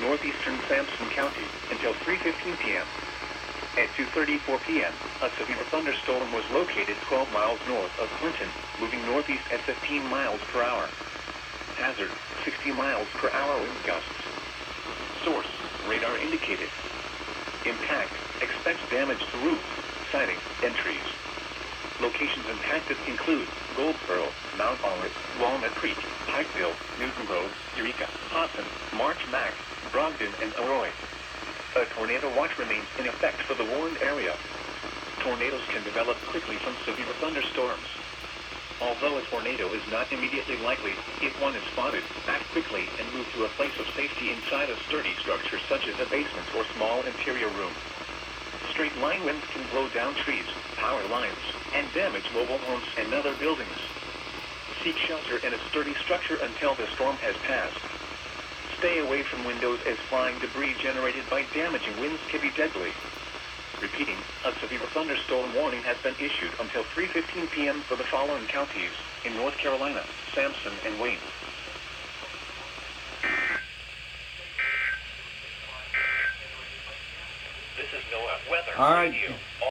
northeastern Sampson County until 3:15 p.m. At 2:34 p.m., a severe thunderstorm was located 12 miles north of Clinton, moving northeast at 15 miles per hour. Hazard, 60 miles per hour wind gusts. Source, radar indicated. Impact, expects damage to roofs, siding, and trees. Locations impacted include Goldsboro, Mount Olive, Walnut Creek, Pikeville, Newton Road, Eureka, Hudson, March Mac, Brogdon, and Arroy. A tornado watch remains in effect for the warned area. Tornadoes can develop quickly from severe thunderstorms. Although a tornado is not immediately likely, if one is spotted, act quickly and move to a place of safety inside a sturdy structure such as a basement or small interior room. Straight line winds can blow down trees, power lines, and damage mobile homes and other buildings. Seek shelter in a sturdy structure until the storm has passed. Stay away from windows as flying debris generated by damaging winds can be deadly. Repeating, a severe thunderstorm warning has been issued until 3:15 p.m. for the following counties in North Carolina, Sampson, and Wayne. This is NOAA Weather All right. Radio.